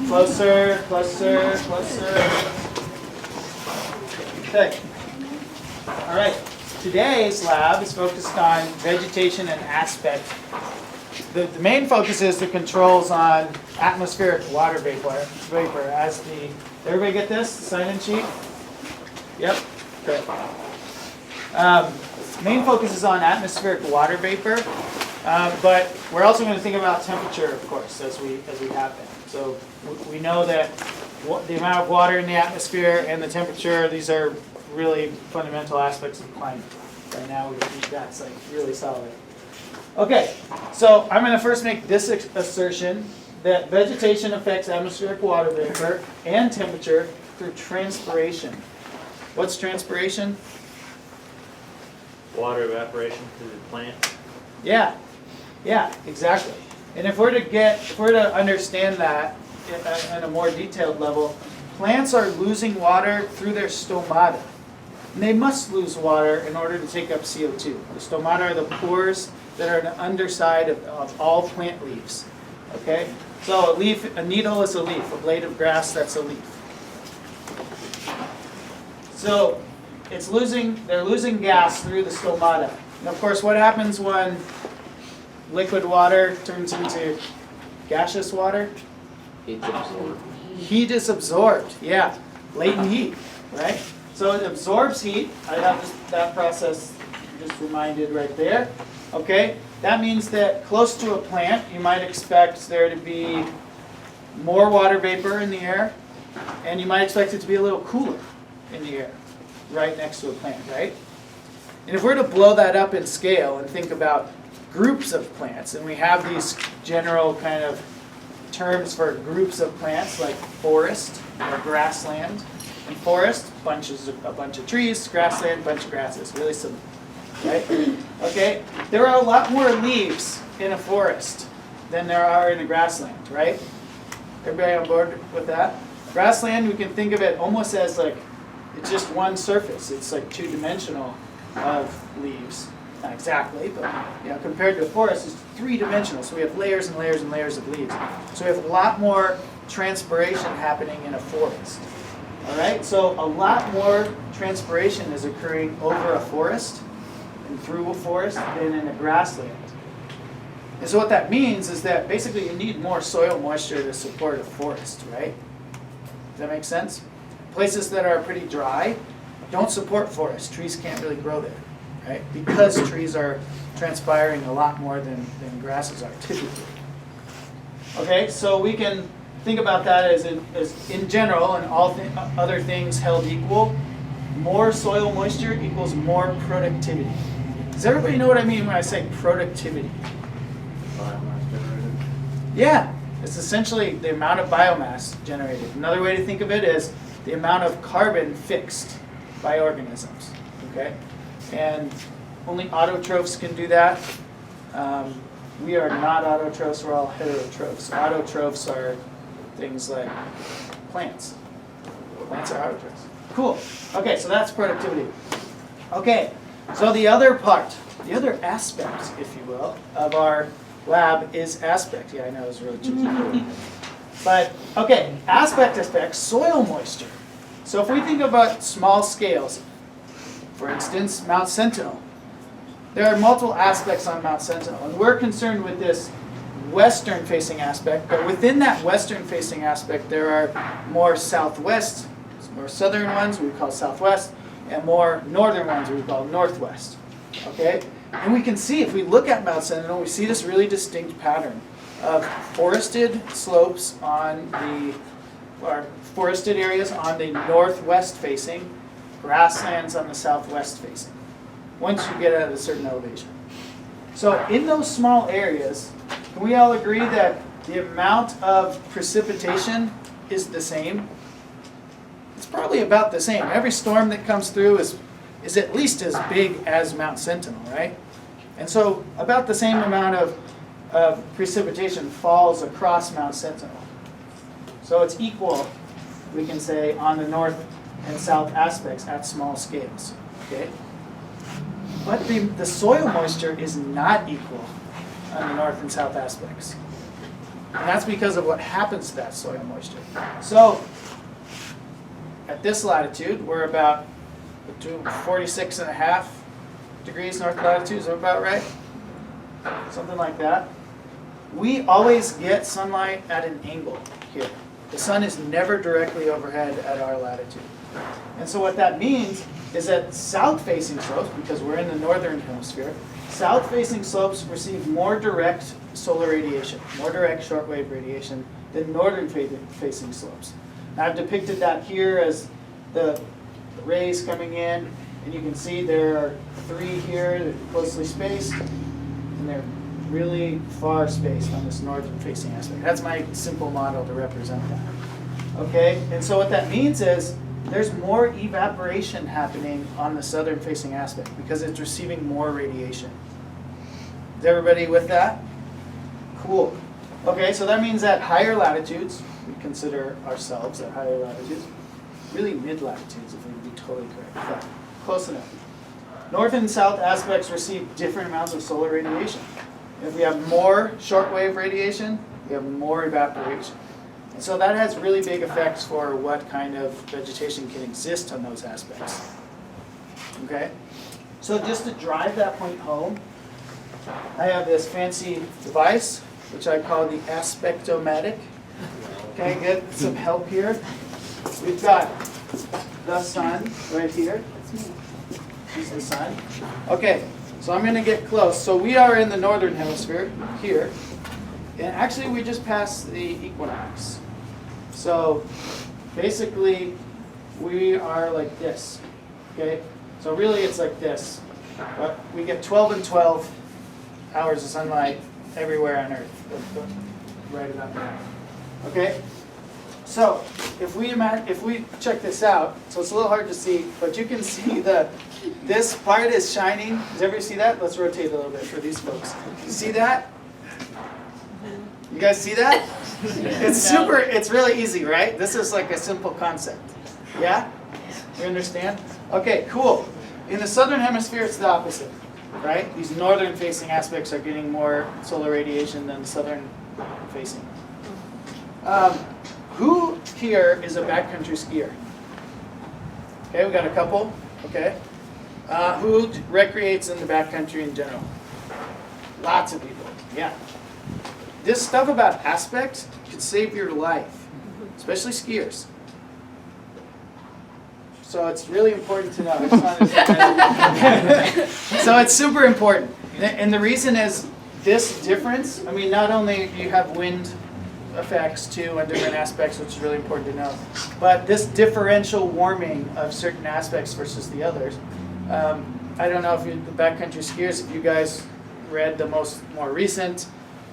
Closer, closer, closer. Okay. All right. Today's lab is focused on vegetation and aspect. The main focus is the controls on atmospheric water vapor as the, everybody get this sign-in sheet? Yep. Good. Main focus is on atmospheric water vapor, but we're also going to think about temperature, of course, as we have been. So we know that the amount of water in the atmosphere and the temperature, these are really fundamental aspects of climate. Right now, that's like really solid. Okay, so I'm going to first make this assertion that vegetation affects atmospheric water vapor and temperature through transpiration. What's transpiration? Water evaporation through the plant. Yeah, exactly. And if we're to understand that at a more detailed level, plants are losing water through their stomata. And they must lose water in order to take up CO2. The stomata are the pores that are on the underside of all plant leaves. Okay? So a needle is a leaf. A blade of grass, that's a leaf. So they're losing gas through the stomata. And of course, what happens when liquid water turns into gaseous water? Heat's absorbed. Heat is absorbed, yeah. Latent heat, right? So it absorbs heat. I have that process just reminded right there. Okay, that means that close to a plant, you might expect there to be more water vapor in the air, and you might expect it to be a little cooler in the air, right next to a plant, right? And if we're to blow that up in scale and think about groups of plants, and we have these general kind of terms for groups of plants like forest or grassland. And forest, a bunch of trees, grassland, bunch of grasses, really simple, right? Okay, there are a lot more leaves in a forest than there are in a grassland, right? Everybody on board with that? Grassland, we can think of it almost as like, it's just one surface. It's like two-dimensional of leaves. Not exactly, but compared to a forest, it's three-dimensional. So we have layers and layers and layers of leaves. So we have a lot more transpiration happening in a forest. All right, so a lot more transpiration is occurring over a forest and through a forest than in a grassland. And so what that means is that basically you need more soil moisture to support a forest, right? Does that make sense? Places that are pretty dry don't support forests. Trees can't really grow there, right? Because trees are transpiring a lot more than grasses are typically. Okay, so we can think about that as in general, and all other things held equal, more soil moisture equals more productivity. Does everybody know what I mean when I say productivity? Biomass generated. Yeah, it's essentially the amount of biomass generated. Another way to think of it is the amount of carbon fixed by organisms. Okay, and only autotrophs can do that. We are not autotrophs, we're all heterotrophs. Autotrophs are things like plants. Plants are autotrophs. Cool. Okay, so that's productivity. Okay, so the other part, the other aspect, if you will, of our lab is aspect. Yeah, I know it was really tricky. But, okay, aspect affects soil moisture. So if we think about small scales, for instance, Mount Sentinel, there are multiple aspects on Mount Sentinel, and we're concerned with this western-facing aspect, but within that western-facing aspect, there are more southwest, more southern ones we call southwest, and more northern ones we call northwest. Okay, and we can see if we look at Mount Sentinel, we see this really distinct pattern of forested slopes on or forested areas on the northwest-facing, grasslands on the southwest-facing. Once you get at a certain elevation. So in those small areas, can we all agree that the amount of precipitation is the same? It's probably about the same. Every storm that comes through is at least as big as Mount Sentinel, right? And so about the same amount of precipitation falls across Mount Sentinel. So it's equal, we can say, on the north and south aspects at small scales. Okay? But the soil moisture is not equal on the north and south aspects. And that's because of what happens to that soil moisture. So at this latitude, we're about between 46.5 degrees north latitude, is that about right? Something like that. We always get sunlight at an angle here. The sun is never directly overhead at our latitude. And so what that means is that south-facing slopes, because we're in the northern hemisphere, south-facing slopes receive more direct solar radiation, more direct shortwave radiation than northern-facing slopes. Now I've depicted that here as the rays coming in, and you can see there are 3 here that are closely spaced, and they're really far spaced on this northern-facing aspect. That's my simple model to represent that. Okay, and so what that means is there's more evaporation happening on the southern-facing aspect because it's receiving more radiation. Is everybody with that? Cool. Okay, so that means at higher latitudes, we consider ourselves at higher latitudes, really mid-latitudes if we would be totally correct, but close enough. North and south aspects receive different amounts of solar radiation. If we have more shortwave radiation, we have more evaporation. And so that has really big effects for what kind of vegetation can exist on those aspects. Okay? So just to drive that point home, I have this fancy device, which I call the aspectomatic. Okay, get some help here. We've got the sun right here. She's the sun. Okay, so I'm going to get close. So we are in the northern hemisphere here. And actually we just passed the equinox. So basically we are like this. Okay? So really it's like this. But we get 12 and 12 hours of sunlight everywhere on Earth. Right about there. Okay? So if we check this out, so it's a little hard to see, but you can see this part is shining. Does everybody see that? Let's rotate a little bit for these folks. You see that? You guys see that? It's really easy, right? This is like a simple concept. Yeah? You understand? Okay, cool. In the southern hemisphere, it's the opposite, right? These northern facing aspects are getting more solar radiation than southern facing. Who here is a backcountry skier? Okay, we got a couple. Okay. Who recreates in the backcountry in general? Lots of people. Yeah. This stuff about aspects could save your life, especially skiers. So it's really important to know. I just wanted to so it's super important. And the reason is this difference, I mean, not only do you have wind effects too on different aspects, which is really important to know, but this differential warming of certain aspects versus the others. I don't know if the backcountry skiers, if you guys read the more recent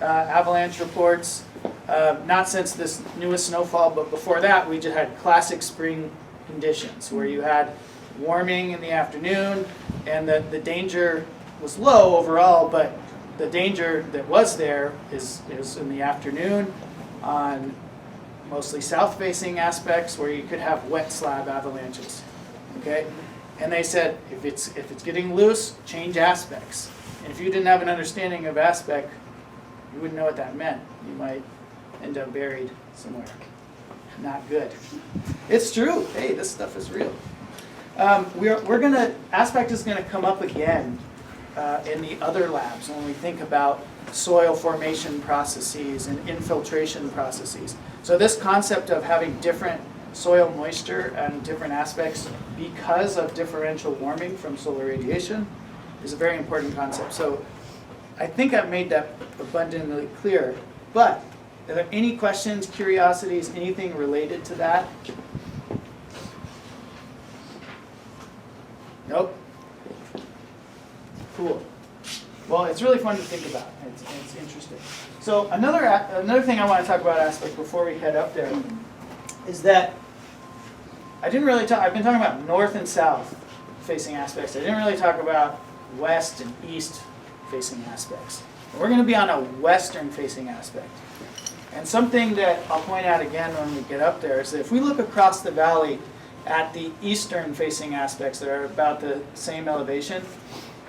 avalanche reports, not since this newest snowfall, but before that we just had classic spring conditions where you had warming in the afternoon and the danger was low overall, but the danger that was there is in the afternoon on mostly south-facing aspects where you could have wet slab avalanches. Okay, and they said if it's getting loose, change aspects. And if you didn't have an understanding of aspect, you wouldn't know what that meant. You might end up buried somewhere. Not good. It's true. Hey, this stuff is real. Aspect is gonna come up again in the other labs when we think about soil formation processes and infiltration processes. So this concept of having different soil moisture and different aspects because of differential warming from solar radiation is a very important concept. So I think I've made that abundantly clear, but are there any questions, curiosities, anything related to that? Nope? Cool. Well, it's really fun to think about. It's interesting. So another thing I want to talk about aspect before we head up there is that I didn't really talk. I've been talking about north and south facing aspects. I didn't really talk about west and east facing aspects. We're going to be on a western facing aspect. And something that I'll point out again when we get up there is that if we look across the valley at the eastern facing aspects that are about the same elevation,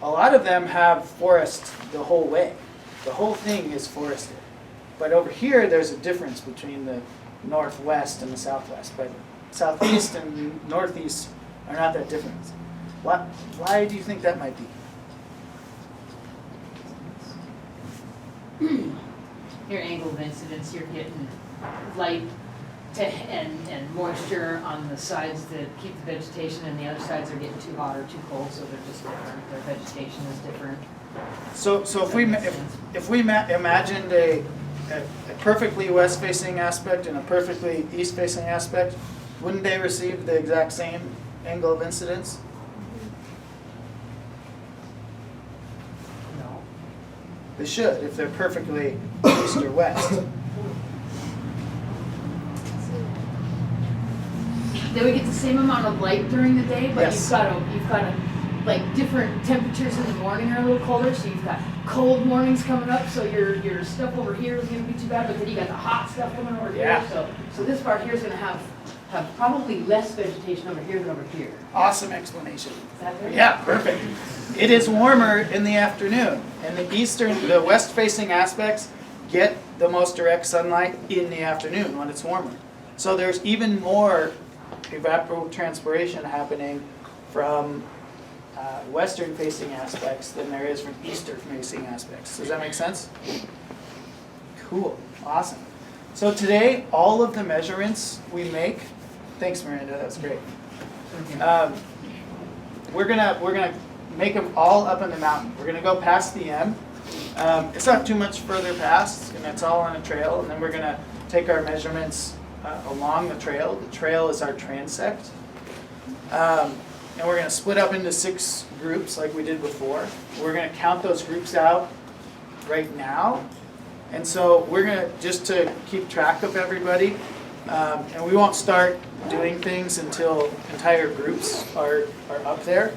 a lot of them have forest the whole way. The whole thing is forested. But over here, there's a difference between the northwest and the southwest. But southeast and northeast are not that different. Why do you think that might be? Your angle of incidence, you're getting light and moisture on the sides that keep the vegetation, and the other sides are getting too hot or too cold, so they're just different. Their vegetation is different. So if we imagined a perfectly west-facing aspect and a perfectly east-facing aspect, wouldn't they receive the exact same angle of incidence? No. They should, if they're perfectly east or west. They would get the same amount of light during the day, but Yes. you've got a like different temperatures in the morning are a little colder, so you've got cold mornings coming up, so your stuff over here is gonna be too bad, but then you got the hot stuff coming over Yeah. here. So this part here is gonna have probably less vegetation over here than over here. Awesome explanation. Is that good? Yeah, perfect. It is warmer in the afternoon, and the west-facing aspects get the most direct sunlight in the afternoon when it's warmer. So there's even more evapotranspiration happening from western-facing aspects than there is from eastern-facing aspects. Does that make sense? Cool, awesome. So today, all of the measurements we make, thanks Miranda, that was great. We're gonna make them all up in the mountain. We're gonna go past the M. It's not too much further past, and it's all on a trail. And then we're gonna take our measurements along the trail. The trail is our transect, and we're gonna split up into 6 groups like we did before. We're gonna count those groups out right now, and so we're gonna just to keep track of everybody. And we won't start doing things until entire groups are up there.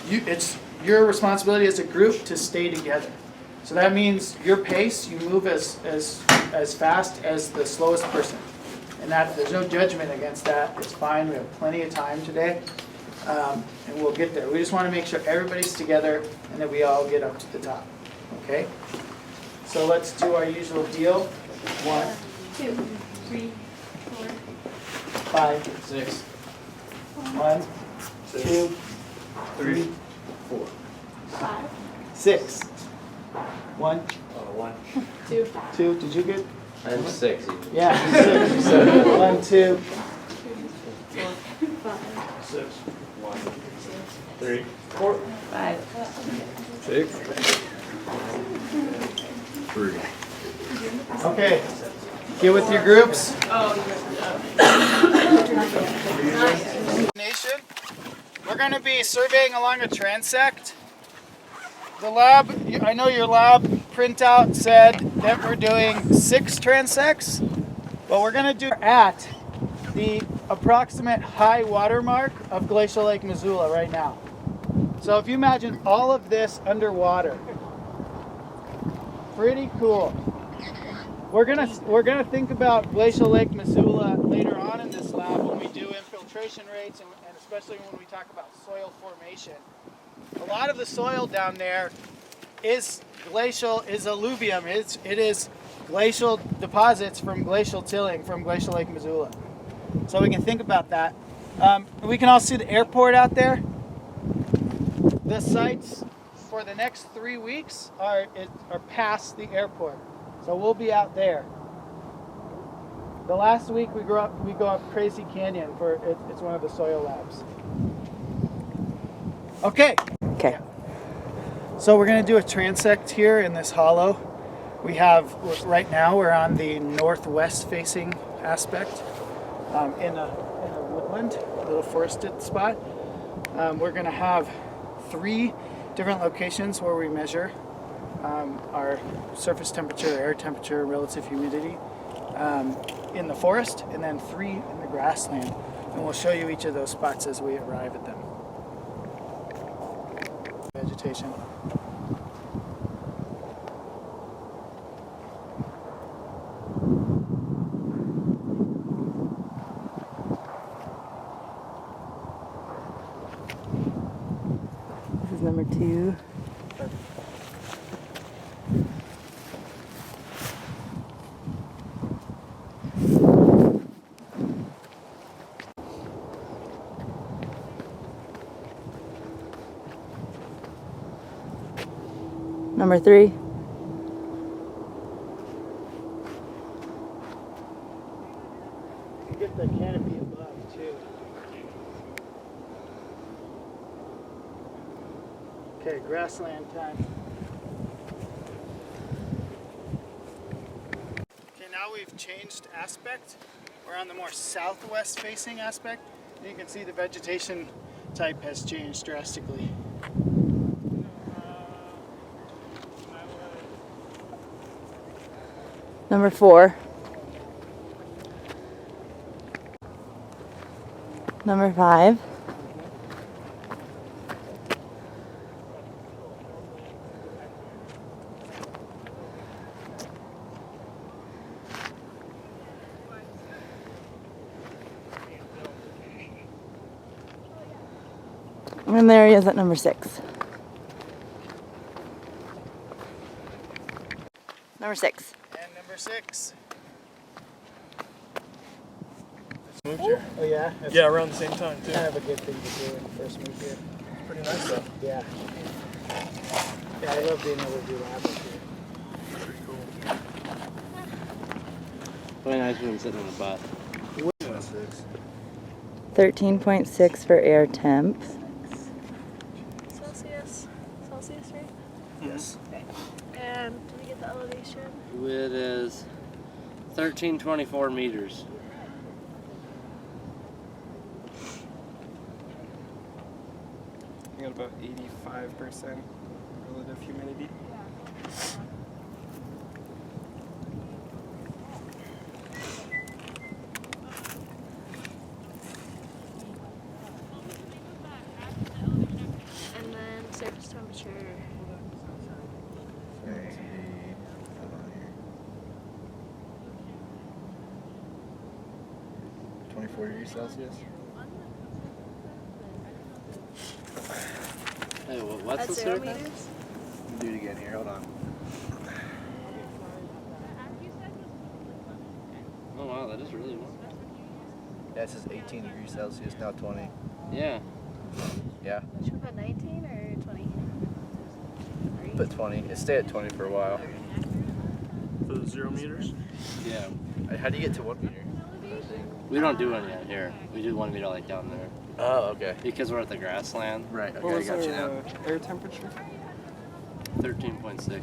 It's your responsibility as a group to stay together. So that means your pace, you move as fast as the slowest person. And that there's no judgment against that. It's fine. We have plenty of time today. And we'll get there. We just want to make sure everybody's together and that we all get up to the top. Okay? So let's do our usual deal. 1, 2, 3, 4, 5, 6, 1, 2, 3, 4. 5, 6. 1, 1. 2, 2. Did you get? I'm 6 even. Yeah. 6. 1, 2. 4, 5, 6, 1, 3, 4. 5. 6, 3. Okay. Get with your groups. Nation. We're going to be surveying along a transect. The lab, I know your lab printout said that we're doing 6 transects, but we're going to do at the approximate high water mark of Glacial Lake Missoula right now. So if you imagine all of this underwater, pretty cool. We're gonna think about Glacial Lake Missoula later on in this lab when we do infiltration rates and especially when we talk about soil formation. A lot of the soil down there is alluvium. It is glacial deposits from glacial tilling from Glacial Lake Missoula. So we can think about that. We can all see the airport out there. The sites for the next 3 weeks are past the airport. So we'll be out there. The last week we go up Crazy Canyon for it's one of the soil labs. Okay. Okay. So we're gonna do a transect here in this hollow. Right now we're on the northwest facing aspect in a woodland, a little forested spot. We're gonna have 3 different locations where we measure our surface temperature, air temperature, relative humidity in the forest, and then 3 in the grassland. And we'll show you each of those spots as we arrive at them. Vegetation. This is number 2. Number 3. Get the canopy above too. Okay, grassland time. Okay, now we've changed aspect. We're on the more southwest facing aspect. And you can see the vegetation type has changed drastically. Number 4. Number 5. And there he is at number 6. Number 6. And number 6. Moved here. Oh yeah? That's Yeah, around the same time too. kind of a good thing to do when you first move here. It's pretty nice though. Yeah. Yeah, I love being able to do lab up here. Pretty cool. Really nice when I'm sitting on a butt. 13.6 for air temp. Celsius, right? Yes. Okay. And do we get the elevation? It is 1324 meters. I got about 85% relative humidity. And then surface temperature. 24 degrees Celsius. Hey, what's At the 0 surface? meters? Do it again here. Hold on. Oh wow, that is really warm. Yeah, it says 18 degrees Celsius, now 20. Yeah. Yeah, Should we put 19 or 20? but 20. It stayed at 20 for a while. For the 0 meters? Yeah. How do you get to 1 meter? We don't do one yet here. We do 1 meter like down there. Oh, okay. Because we're at the grassland. Right, What okay, I was got you our now. air temperature? 13.6.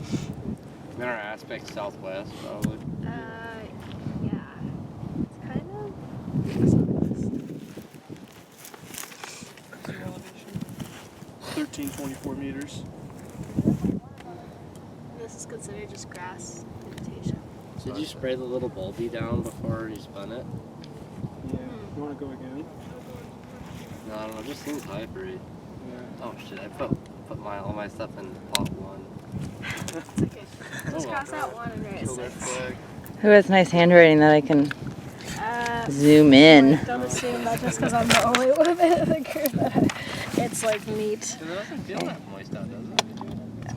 Then our aspect southwest probably. Yeah. It's kind of southwest. 1324 meters. This is considered just grass vegetation. Did you spray the little bulby down before you spun it? Yeah. You want to go again? No, I don't know. It just seems high for it. Yeah. Oh shit! I put all my stuff in pot 1. It's okay. Just Oh, cross out 1 and write Kill their 6. flag. Who has nice handwriting that I can Uh, zoom in? Don't assume that just because I'm the only one in the group that it's like neat. It doesn't feel that moist out, does it?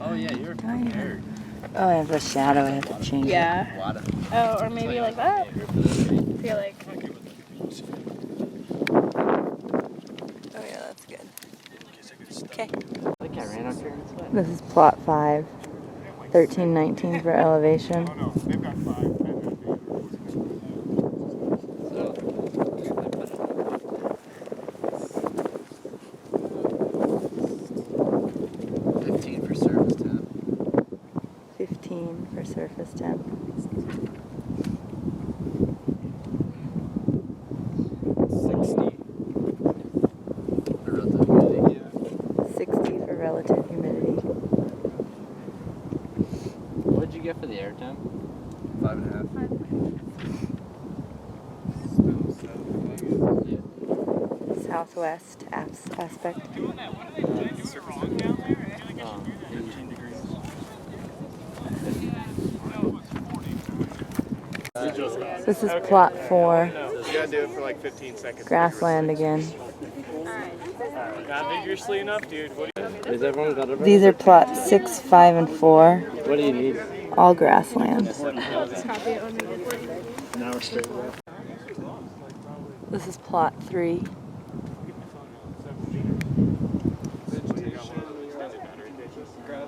Oh yeah, you're prepared. Oh, I have a shadow. I have to change it. Yeah. Water. Oh, or maybe like that. I feel like. Oh yeah, that's good. Okay. I think I ran up here and sweat. This is plot 5. 1319 for elevation. no, they've got 5. So, 15 for surface temp. 15 for surface temp. 60 for relative humidity. What did you get for the air temp? 5.5. Southwest aspect. This is plot 4. You gotta do it for like 15 seconds. Grassland again. Not vigorously enough, dude. What do you Has everyone got it? These are plots 6, 5, and 4. What do you need? All grasslands. Just copy it when we get there. Now we're straight left. This is plot 3.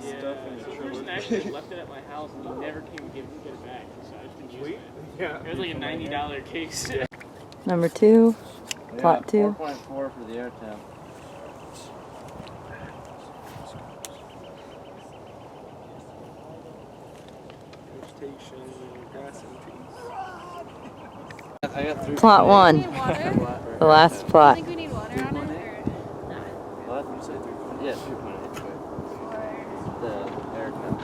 stuff in the trailer. The person actually left it at my house and he never came to get it back. So I've just been using it. Yeah. It was like a $90 case. Number 2, plot 2. 4.4 for the air temp. Vegetation, grass and trees. I got 3. Plot 1, Need water? the last I plot. think we need water on it. What? You said 3.8? Yeah, 3.8. The air temp.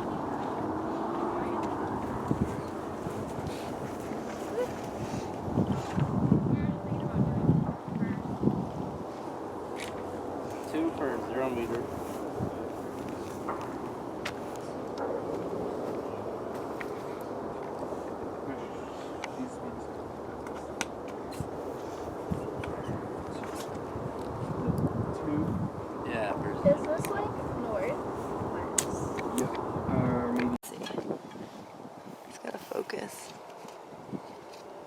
Two for 0 meter. Yeah, for Is this like north? It's gotta focus.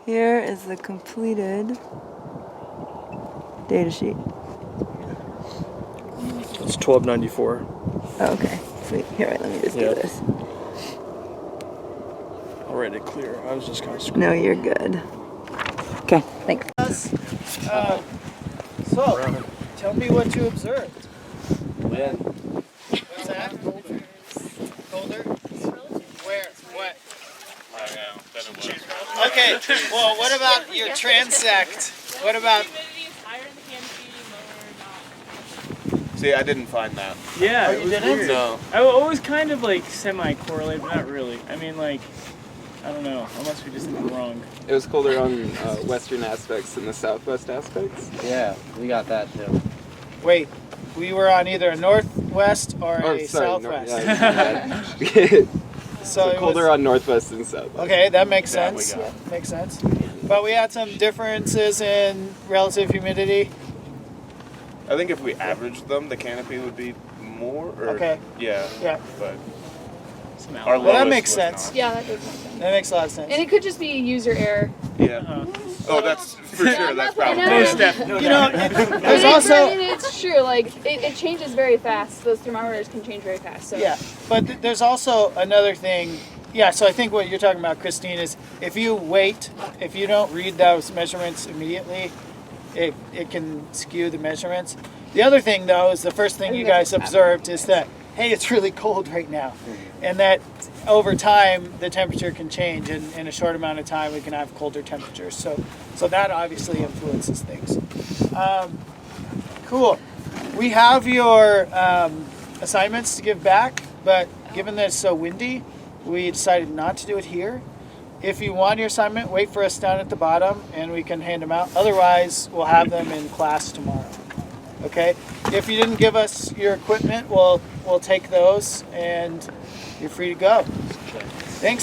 Here is the completed data sheet. It's 1294. Oh, okay, sweet. Here, wait, let me just do Yeah. this. Already clear. I was just kind of No, you're good. Okay, thanks. So, tell me what you observed. wind. What's that? Colder? Where? What? Okay, well, what about your transect? What about... See, I didn't find that. Yeah, Oh, it you was didn't? weird. No. I always kind of like semi-correlate, but not really. I mean, like, I don't know. I must be just wrong. It was colder on western aspects than the southwest aspects. Yeah, we got that too. Wait, we were on either a northwest or Oh, a sorry, southwest. So So it colder was, on northwest and southwest. okay, that makes That we sense. got. Makes sense. But we had some differences in relative humidity. I think if we averaged them, the canopy would be more. Or, Okay. Yeah. Yeah. But Some our outlier. Well, that lowest makes was sense. not. Yeah, that does make sense. That makes a lot of sense. And it could just be user error. Yeah. Uh-huh. Oh, that's for sure. That's probably. No, Most definitely. You know, there's I also... mean, it's true. Like it changes very fast. Those thermometers can change very fast. So Yeah, but there's also another thing. Yeah, so I think what you're talking about, Christine, is if you wait, if you don't read those measurements immediately, it can skew the measurements. The other thing, though, is the first thing you guys observed is that, hey, it's really cold right now. And that over time, the temperature can change. And in a short amount of time, we can have colder temperatures. So that obviously influences things. Cool. We have your assignments to give back, but given that it's so windy, we decided not to do it here. If you want your assignment, wait for us down at the bottom and we can hand them out. Otherwise, we'll have them in class tomorrow. Okay? If you didn't give us your equipment, we'll take those and you're free to go. Thanks.